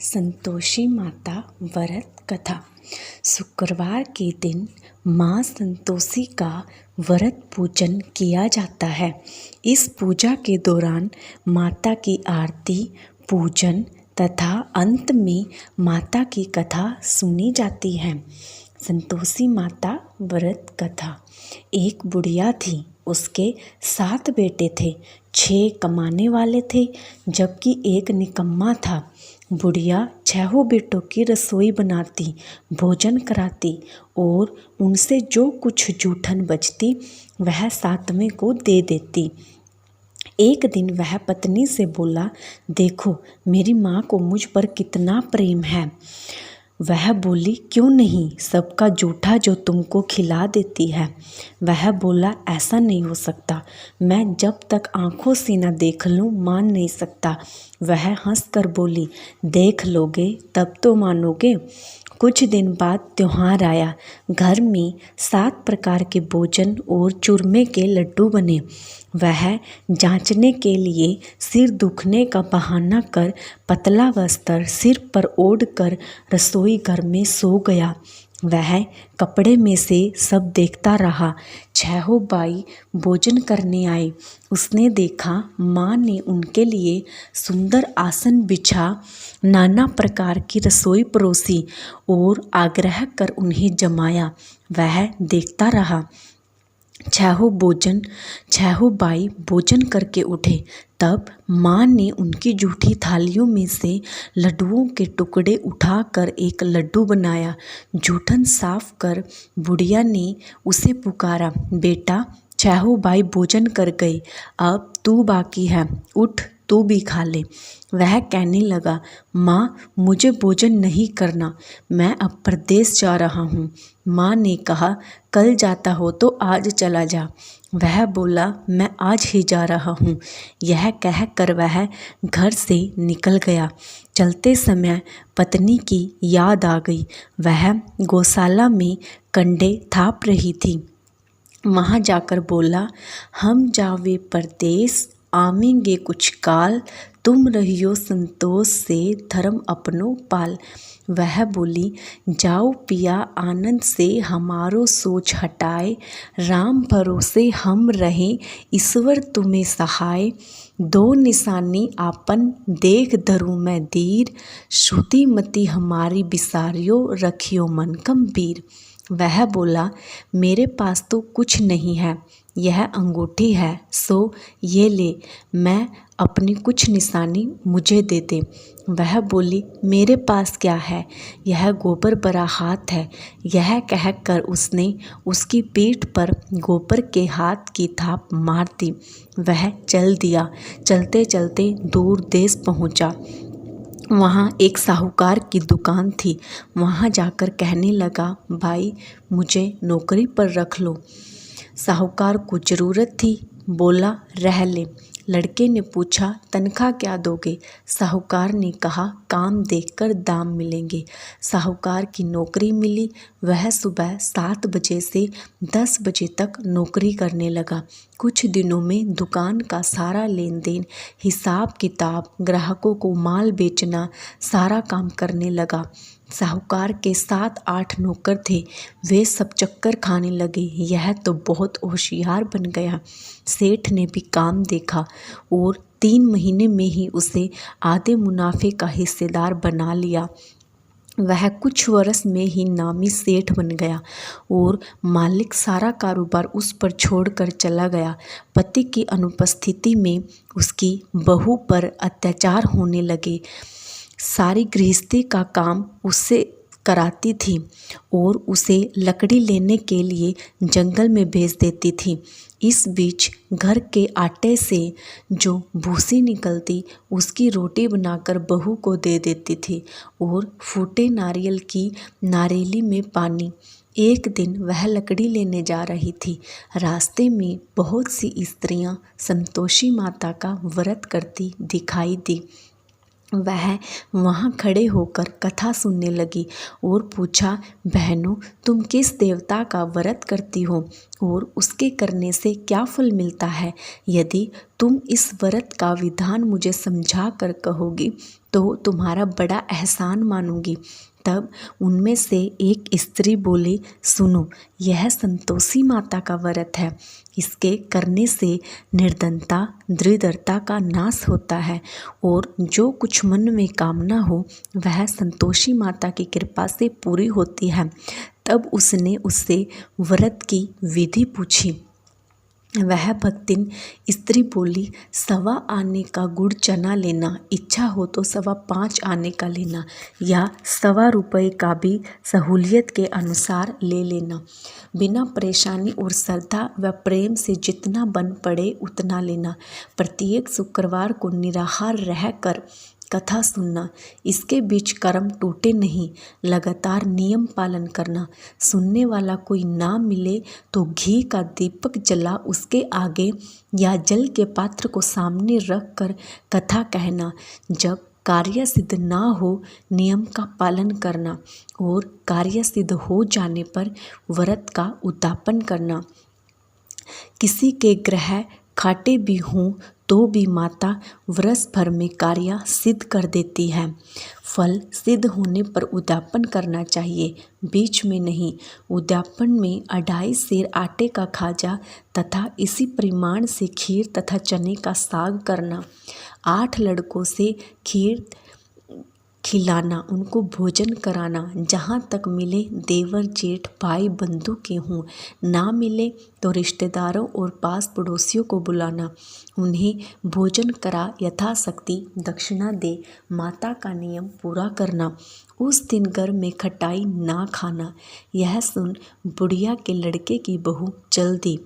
संतोषी माता व्रत कथा। शुक्रवार के दिन माँ संतोषी का व्रत पूजन किया जाता है। इस पूजा के दौरान माता की आरती, पूजन तथा अंत में माता की कथा सुनी जाती है। संतोषी माता व्रत कथा। एक बुढ़िया थी, उसके 7 बेटे थे। 6 कमाने वाले थे जबकि एक निकम्मा था। बुढ़िया 6 बेटों की रसोई बनाती, भोजन कराती और उनसे जो कुछ जूठन बचती वह 7वें को दे देती। एक दिन वह पत्नी से बोला, देखो मेरी माँ को मुझ पर कितना प्रेम है। वह बोली, क्यों नहीं, सबका जूठा जो तुमको खिला देती है। वह बोला, ऐसा नहीं हो सकता, मैं जब तक आंखों से न देख लूं मान नहीं सकता। वह हंसकर बोली, देख लोगे तब तो मानोगे। कुछ दिन बाद त्योहार आया। घर में 7 प्रकार के भोजन और चूरमे के लड्डू बने। वह जांचने के लिए सिर दुखने का बहाना कर पतला वस्त्र सिर पर ओढ़ कर रसोई घर में सो गया। वह कपड़े में से सब देखता रहा। 6 भाई भोजन करने आए। उसने देखा माँ ने उनके लिए सुंदर आसन बिछा, नाना प्रकार की रसोई परोसी और आग्रह कर उन्हें जमाया। वह देखता रहा। 6 भाई भोजन करके उठे। तब माँ ने उनकी जूठी थालियों में से लड्डुओं के टुकड़े उठाकर एक लड्डू बनाया। जूठन साफ कर बुढ़िया ने उसे पुकारा, बेटा 6 भाई भोजन कर गए, अब तू बाकी है, उठ तू भी खा ले। वह कहने लगा, माँ मुझे भोजन नहीं करना, मैं अब परदेश जा रहा हूँ। माँ ने कहा, कल जाता हो तो आज चला जा। वह बोला, मैं आज ही जा रहा हूँ। यह कहकर वह घर से निकल गया। चलते समय पत्नी की याद आ गई। वह गौशाला में कंडे थाप रही थी। वहाँ जाकर बोला, हम जावे परदेस, आवेंगे कुछ काल, तुम रहियो संतोष से धर्म अपनो पाल। वह बोली, जाओ पिया आनंद से हमारो सोच हटाए, राम भरोसे हम रहें, ईश्वर तुम्हें सहाय। 2 निशानी आपन देख धरूं मैं धीर, श्रुति मति हमारी बिसारियो, रखियो मन गंभीर। वह बोला, मेरे पास तो कुछ नहीं है, यह अंगूठी है, सो ये ले, मैं अपनी कुछ निशानी मुझे दे दे। वह बोली, मेरे पास क्या है, यह गोबर भरा हाथ है। यह कहकर उसने उसकी पीठ पर गोबर के हाथ की थाप मार दी। वह चल दिया। चलते चलते दूर देश पहुंचा। वहाँ एक साहूकार की दुकान थी। वहाँ जाकर कहने लगा, भाई मुझे नौकरी पर रख लो। साहूकार को ज़रूरत थी, बोला रह ले। लड़के ने पूछा, तनख्वाह क्या दोगे? साहूकार ने कहा, काम देखकर दाम मिलेंगे। साहूकार की नौकरी मिली। वह सुबह 7 बजे से 10 बजे तक नौकरी करने लगा। कुछ दिनों में दुकान का सारा लेन देन, हिसाब किताब, ग्राहकों को माल बेचना, सारा काम करने लगा। साहूकार के 7-8 नौकर थे। वे सब चक्कर खाने लगे, यह तो बहुत होशियार बन गया। सेठ ने भी काम देखा और 3 महीने में ही उसे आधे मुनाफे का हिस्सेदार बना लिया। वह कुछ वर्ष में ही नामी सेठ बन गया और मालिक सारा कारोबार उस पर छोड़कर चला गया। पति की अनुपस्थिति में उसकी बहू पर अत्याचार होने लगे। सारी गृहस्थी का काम उससे कराती थी और उसे लकड़ी लेने के लिए जंगल में भेज देती थी। इस बीच घर के आटे से जो भूसी निकलती उसकी रोटी बनाकर बहू को दे देती थी और फूटे नारियल की नारेली में पानी। एक दिन वह लकड़ी लेने जा रही थी। रास्ते में बहुत सी स्त्रियां संतोषी माता का व्रत करती दिखाई दी। वह वहाँ खड़े होकर कथा सुनने लगी और पूछा, बहनों तुम किस देवता का व्रत करती हो और उसके करने से क्या फल मिलता है? यदि तुम इस व्रत का विधान मुझे समझा कर कहोगी तो तुम्हारा बड़ा एहसान मानूंगी। तब उनमें से एक स्त्री बोली, सुनो, यह संतोषी माता का व्रत है। इसके करने से निर्धनता दरिद्रता का नाश होता है और जो कुछ मन में कामना हो वह संतोषी माता की कृपा से पूरी होती है। तब उसने उससे व्रत की विधि पूछी। वह भक्तिन स्त्री बोली, 1.25 आने का गुड़ चना लेना, इच्छा हो तो 5.25 आने का लेना, या 1.25 रुपये का भी सहूलियत के अनुसार ले लेना। बिना परेशानी और श्रद्धा व प्रेम से जितना बन पड़े उतना लेना। प्रत्येक शुक्रवार को निराहार रहकर कथा सुनना। इसके बीच कर्म टूटे नहीं। लगातार नियम पालन करना। सुनने वाला कोई ना मिले तो घी का दीपक जला उसके आगे या जल के पात्र को सामने रख कर कथा कहना। जब कार्य सिद्ध ना हो नियम का पालन करना और कार्य सिद्ध हो जाने पर व्रत का उद्यापन करना। किसी के ग्रह खाटे भी हों तो भी माता वर्ष भर में कार्य सिद्ध कर देती है। फल सिद्ध होने पर उद्यापन करना चाहिए, बीच में नहीं। उद्यापन में 2.5 सेर आटे का खाजा तथा इसी परिमाण से खीर तथा चने का साग करना। 8 लड़कों से खीर खिलाना, उनको भोजन कराना। जहाँ तक मिले देवर जेठ भाई बंधु के हों, ना मिले तो रिश्तेदारों और पास पड़ोसियों को बुलाना, उन्हें भोजन करा यथाशक्ति दक्षिणा दे। माता का नियम पूरा करना। उस दिन घर में खटाई ना खाना। यह सुन बुढ़िया के लड़के की बहू चल दी।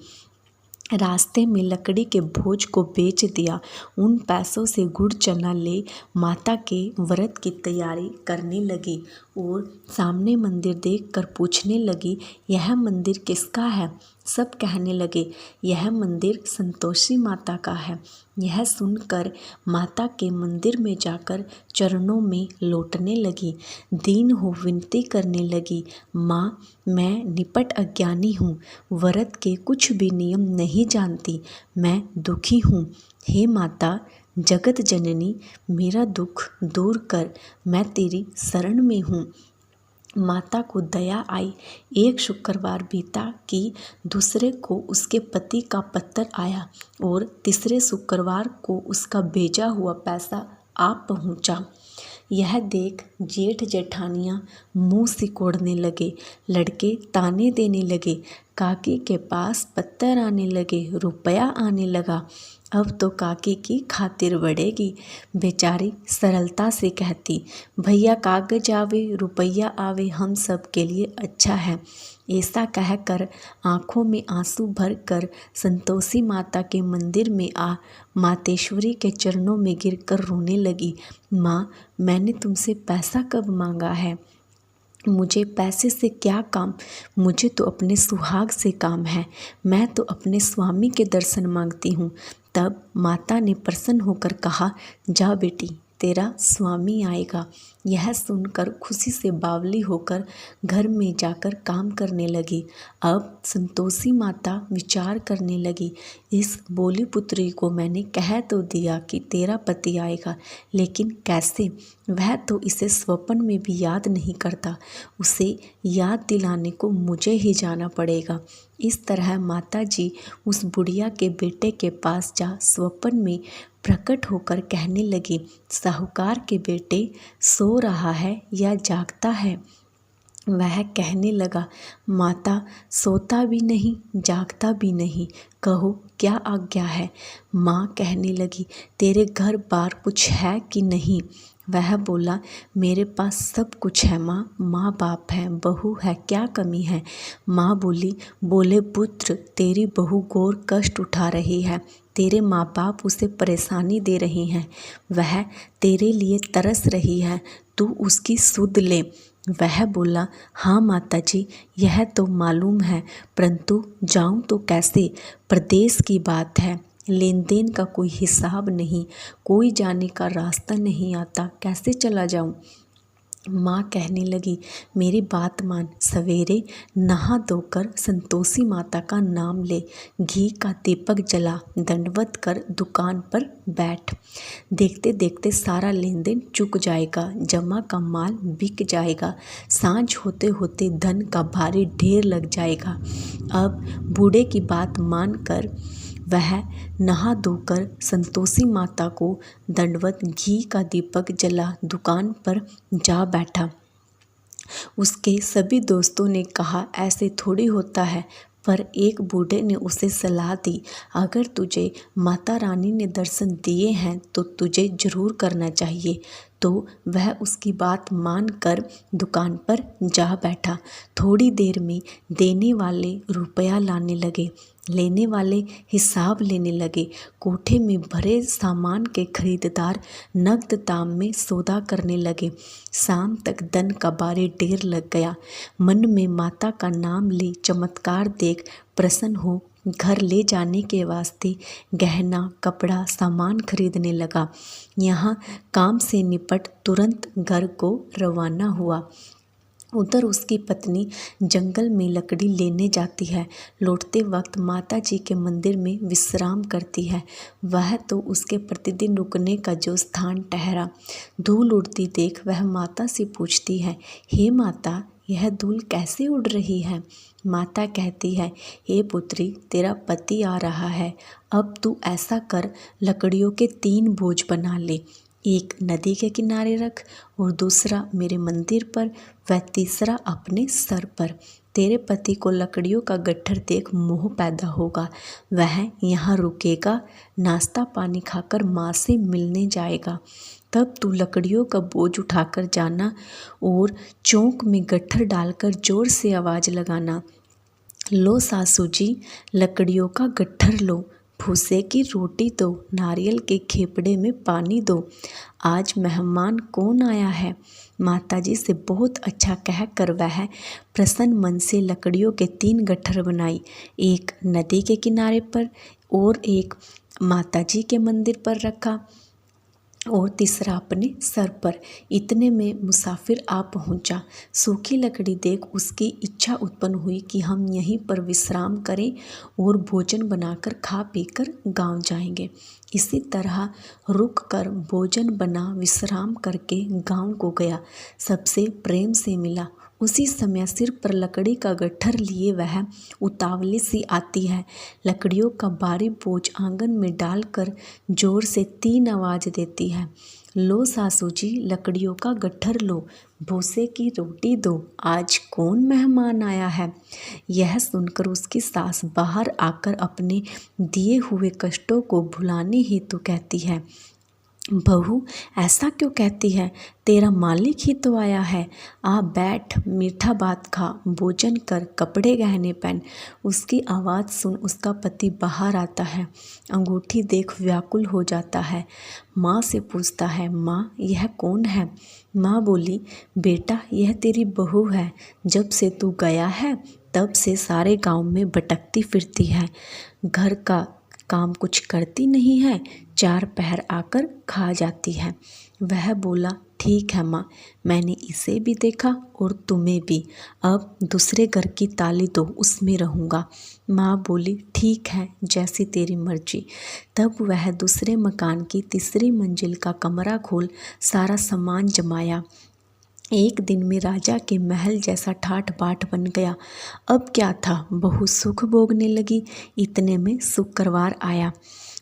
रास्ते में लकड़ी के भोज को बेच दिया। उन पैसों से गुड़ चना ले माता के व्रत की तैयारी करने लगी और सामने मंदिर देखकर पूछने लगी, यह मंदिर किसका है? सब कहने लगे, यह मंदिर संतोषी माता का है। यह सुनकर माता के मंदिर में जाकर चरणों में लौटने लगी। दीन हो विनती करने लगी, माँ, मैं निपट अज्ञानी हूँ, व्रत के कुछ भी नियम नहीं जानती, मैं दुखी हूँ। हे माता जगत जननी, मेरा दुख दूर कर, मैं तेरी शरण में हूँ। माता को दया आई। एक शुक्रवार बीता कि दूसरे को उसके पति का पत्र आया और तीसरे शुक्रवार को उसका भेजा हुआ पैसा आ पहुँचा। यह देख जेठ जेठानियाँ मुँह सिकोड़ने लगे। लड़के ताने देने लगे। काकी के पास पत्थर आने लगे, रुपया आने लगा। अब तो काकी की खातिर बढ़ेगी। बेचारी सरलता से कहती, भैया कागज आवे रुपया आवे हम सब के लिए अच्छा है। ऐसा कहकर आँखों में आंसू भर कर संतोषी माता के मंदिर में आ मातेश्वरी के चरणों में गिरकर रोने लगी। माँ, मैंने तुमसे पैसा कब मांगा है? मुझे पैसे से क्या काम? मुझे तो अपने सुहाग से काम है। मैं तो अपने स्वामी के दर्शन मांगती हूँ। तब माता ने प्रसन्न होकर कहा, जा बेटी, तेरा स्वामी आएगा। यह सुनकर खुशी से बावली होकर घर में जाकर काम करने लगी। अब संतोषी माता विचार करने लगी, इस बोली पुत्री को मैंने कह तो दिया कि तेरा पति आएगा, लेकिन कैसे? वह तो इसे स्वप्न में भी याद नहीं करता। उसे याद दिलाने को मुझे ही जाना पड़ेगा। इस तरह माता जी उस बुढ़िया के बेटे के पास जा स्वप्न में प्रकट होकर कहने लगी, साहूकार के बेटे सो रहा है या जागता है? वह कहने लगा, माता सोता भी नहीं जागता भी नहीं, कहो क्या आज्ञा है? माँ कहने लगी, तेरे घर बार कुछ है कि नहीं? वह बोला, मेरे पास सब कुछ है माँ, माँ बाप है, बहू है, क्या कमी है? माँ बोले पुत्र, तेरी बहू घोर कष्ट उठा रही है, तेरे माँ बाप उसे परेशानी दे रहे हैं, वह तेरे लिए तरस रही है, तू उसकी सुध ले। वह बोला, हाँ माता जी, यह तो मालूम है, परंतु जाऊं तो कैसे? प्रदेश की बात है, लेन देन का कोई हिसाब नहीं, कोई जाने का रास्ता नहीं आता, कैसे चला जाऊं? माँ कहने लगी, मेरी बात मान, सवेरे नहा धोकर संतोषी माता का नाम ले, घी का दीपक जला, दंडवत कर दुकान पर बैठ। देखते देखते सारा लेन देन चुक जाएगा, जमा का माल बिक जाएगा, सांझ होते होते धन का भारी ढेर लग जाएगा। अब बूढ़े की बात मानकर वह नहा धोकर संतोषी माता को दंडवत घी का दीपक जला दुकान पर जा बैठा। उसके सभी दोस्तों ने कहा, ऐसे थोड़ी होता है, पर एक बूढ़े ने उसे सलाह दी, अगर तुझे माता रानी ने दर्शन दिए हैं तो तुझे जरूर करना चाहिए। तो वह उसकी बात मानकर दुकान पर जा बैठा। थोड़ी देर में देने वाले रुपया लाने लगे, लेने वाले हिसाब लेने लगे। कोठे में भरे सामान के खरीदार नकद दाम में सौदा करने लगे। शाम तक धन का भारी ढेर लग गया। मन में माता का नाम ले चमत्कार देख प्रसन्न हो घर ले जाने के वास्ते गहना कपड़ा सामान खरीदने लगा। यहाँ काम से निपट तुरंत घर को रवाना हुआ। उधर उसकी पत्नी जंगल में लकड़ी लेने जाती है। लौटते वक्त माता जी के मंदिर में विश्राम करती है। वह तो उसके प्रतिदिन रुकने का जो स्थान ठहरा। धूल उड़ती देख वह माता से पूछती है, हे माता, यह धूल कैसे उड़ रही है? माता कहती है, हे पुत्री, तेरा पति आ रहा है। अब तू ऐसा कर, लकड़ियों के 3 बोझ बना ले। एक नदी के किनारे रख और दूसरा मेरे मंदिर पर व तीसरा अपने सर पर। तेरे पति को लकड़ियों का गट्ठर देख मोह पैदा होगा। वह यहाँ रुकेगा, नाश्ता पानी खाकर माँ से मिलने जाएगा। तब तू लकड़ियों का बोझ उठाकर जाना और चौक में गट्ठर डालकर जोर से आवाज़ लगाना, लो सासू जी, लकड़ियों का गट्ठर लो, भूसे की रोटी दो, नारियल के खेपड़े में पानी दो। आज मेहमान कौन आया है? माताजी से बहुत अच्छा कहकर वह प्रसन्न मन से लकड़ियों के 3 गट्ठर बनाई। एक नदी के किनारे पर और एक माताजी के मंदिर पर रखा और तीसरा अपने सर पर। इतने में मुसाफिर आ पहुंचा। सूखी लकड़ी देख उसकी इच्छा उत्पन्न हुई कि हम यहीं पर विश्राम करें और भोजन बनाकर खा पीकर गांव जाएंगे। इसी तरह रुक कर भोजन बना विश्राम करके गांव को गया। सबसे प्रेम से मिला। उसी समय सिर पर लकड़ी का गट्ठर लिए वह उतावली सी आती है। लकड़ियों का भारी बोझ आंगन में डालकर जोर से 3 आवाज़ देती है, लो सासू जी, लकड़ियों का गट्ठर लो, भूसे की रोटी दो, आज कौन मेहमान आया है? यह सुनकर उसकी सास बाहर आकर अपने दिए हुए कष्टों को भुलाने हेतु कहती है, बहू, ऐसा क्यों कहती है? तेरा मालिक ही तो आया है। आ बैठ, मीठा बात खा, भोजन कर, कपड़े गहने पहन। उसकी आवाज़ सुन उसका पति बाहर आता है। अंगूठी देख व्याकुल हो जाता है। माँ से पूछता है, माँ, यह कौन है? माँ बोली, बेटा, यह तेरी बहू है। जब से तू गया है तब से सारे गांव में भटकती फिरती है। घर का काम कुछ करती नहीं है, 4 पहर आकर खा जाती है। वह बोला, ठीक है माँ, मैंने इसे भी देखा और तुम्हें भी। अब दूसरे घर की ताली दो, उसमें रहूँगा। माँ बोली, ठीक है, जैसी तेरी मर्जी। तब वह दूसरे मकान की तीसरी मंजिल का कमरा खोल सारा सामान जमाया। एक दिन में राजा के महल जैसा ठाठ बाट बन गया। अब क्या था, बहू सुख भोगने लगी। इतने में शुक्रवार आया।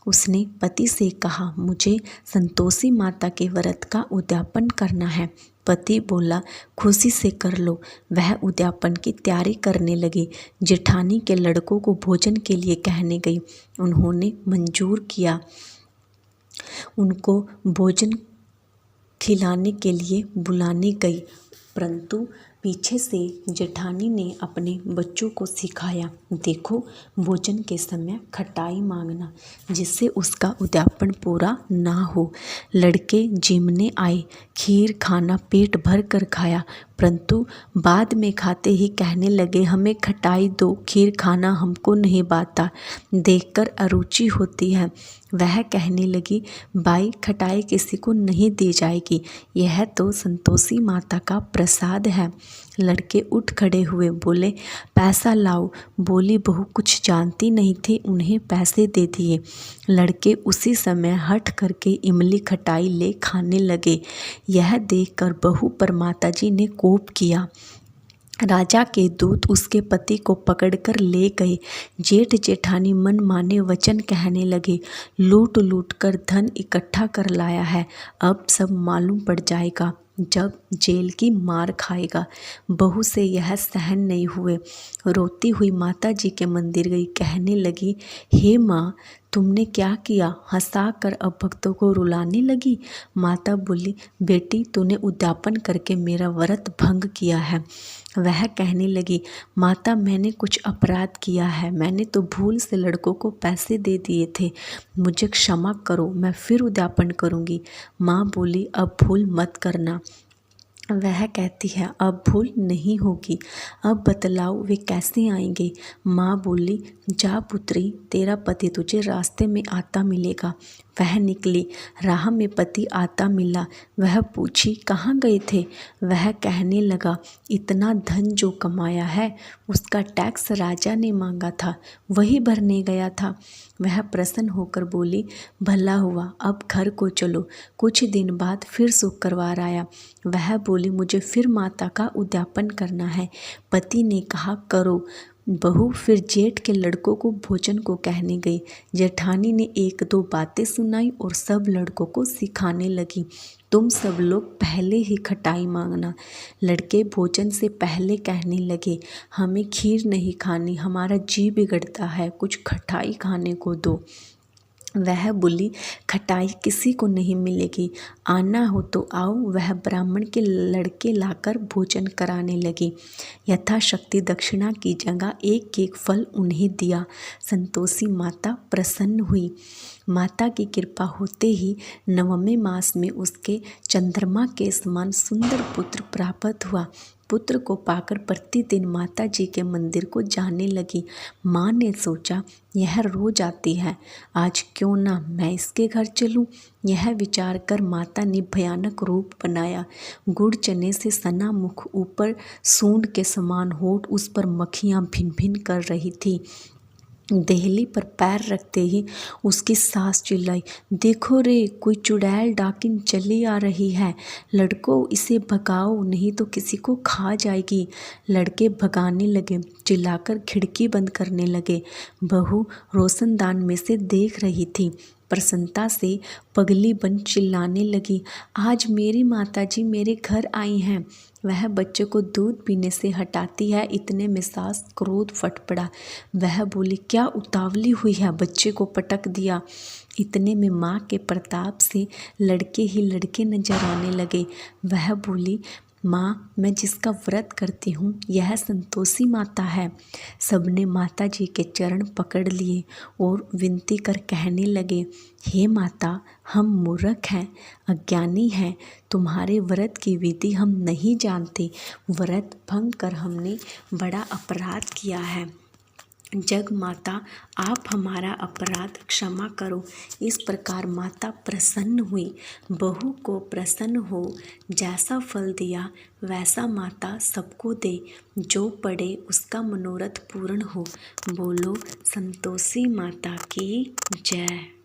उसने पति से कहा, मुझे संतोषी माता के व्रत का उद्यापन करना है। पति बोला, खुशी से कर लो। वह उद्यापन की तैयारी करने लगी। जेठानी के लड़कों को भोजन के लिए कहने गई। उन्होंने मंजूर किया। उनको भोजन खिलाने के लिए बुलाने गई, परंतु पीछे से जेठानी ने अपने बच्चों को सिखाया, देखो, भोजन के समय खटाई मांगना, जिससे उसका उद्यापन पूरा ना हो। लड़के जिमने आए, खीर खाना पेट भर कर खाया, परंतु बाद में खाते ही कहने लगे, हमें खटाई दो, खीर खाना हमको नहीं भाता, देखकर अरुचि होती है। वह कहने लगी, बाई खटाई किसी को नहीं दी जाएगी, यह तो संतोषी माता का प्रसाद है। लड़के उठ खड़े हुए, बोले, पैसा लाओ। बोली बहू कुछ जानती नहीं थी, उन्हें पैसे दे दिए। लड़के उसी समय हट करके इमली खटाई ले खाने लगे। यह देखकर बहू पर माताजी ने कोप किया। राजा के दूत उसके पति को पकड़कर ले गए। जेठ जेठानी मन माने वचन कहने लगे, लूट लूट कर धन इकट्ठा कर लाया है, अब सब मालूम पड़ जाएगा जब जेल की मार खाएगा। बहू से यह सहन नहीं हुए, रोती हुई माता जी के मंदिर गई। कहने लगी, हे माँ, तुमने क्या किया? हंसा कर अब भक्तों को रुलाने लगी। माता बोली, बेटी तूने उद्यापन करके मेरा व्रत भंग किया है। वह कहने लगी, माता मैंने कुछ अपराध किया है, मैंने तो भूल से लड़कों को पैसे दे दिए थे, मुझे क्षमा करो, मैं फिर उद्यापन करूँगी। माँ बोली, अब भूल मत करना। वह कहती है, अब भूल नहीं होगी, अब बतलाओ वे कैसे आएंगे? माँ बोली, जा पुत्री, तेरा पति तुझे रास्ते में आता मिलेगा। वह निकली, राह में पति आता मिला। वह पूछी, कहाँ गए थे? वह कहने लगा, इतना धन जो कमाया है उसका टैक्स राजा ने मांगा था, वही भरने गया था। वह प्रसन्न होकर बोली, भला हुआ, अब घर को चलो। कुछ दिन बाद फिर शुक्रवार आया। वह बोली, मुझे फिर माता का उद्यापन करना है। पति ने कहा, करो। बहू फिर जेठ के लड़कों को भोजन को कहने गई। जेठानी ने एक दो बातें सुनाई और सब लड़कों को सिखाने लगी, तुम सब लोग पहले ही खटाई मांगना। लड़के भोजन से पहले कहने लगे, हमें खीर नहीं खानी, हमारा जी बिगड़ता है, कुछ खटाई खाने को दो। वह बोली, खटाई किसी को नहीं मिलेगी, आना हो तो आओ। वह ब्राह्मण के लड़के लाकर भोजन कराने लगी। यथाशक्ति दक्षिणा की जगह एक एक फल उन्हें दिया। संतोषी माता प्रसन्न हुई। माता की कृपा होते ही 9वें मास में उसके चंद्रमा के समान सुंदर पुत्र प्राप्त हुआ। पुत्र को पाकर प्रतिदिन माता जी के मंदिर को जाने लगी। माँ ने सोचा, यह रोज आती है, आज क्यों ना मैं इसके घर चलूं। यह विचार कर माता ने भयानक रूप बनाया। गुड़ चने से सना मुख, ऊपर सूंड के समान होठ, उस पर मक्खियाँ भिन भिन कर रही थी। देहली पर पैर रखते ही उसकी सास चिल्लाई, देखो रे, कोई चुड़ैल डाकिन चली आ रही है, लड़कों इसे भगाओ नहीं तो किसी को खा जाएगी। लड़के भगाने लगे, चिल्लाकर खिड़की बंद करने लगे। बहू रोशनदान में से देख रही थी। प्रसन्नता से पगली बन चिल्लाने लगी, आज मेरी माताजी मेरे घर आई हैं। वह बच्चे को दूध पीने से हटाती है, इतने में सास क्रोध फट पड़ा। वह बोली, क्या उतावली हुई है, बच्चे को पटक दिया। इतने में माँ के प्रताप से लड़के ही लड़के नजर आने लगे। वह बोली, माँ, मैं जिसका व्रत करती हूँ यह संतोषी माता है। सबने माता जी के चरण पकड़ लिए और विनती कर कहने लगे, हे माता, हम मूर्ख हैं, अज्ञानी हैं, तुम्हारे व्रत की विधि हम नहीं जानते, व्रत भंग कर हमने बड़ा अपराध किया है। जग माता, आप हमारा अपराध क्षमा करो। इस प्रकार माता प्रसन्न हुई। बहू को प्रसन्न हो, जैसा फल दिया वैसा माता सबको दे, जो पड़े उसका मनोरथ पूर्ण हो। बोलो संतोषी माता की जय।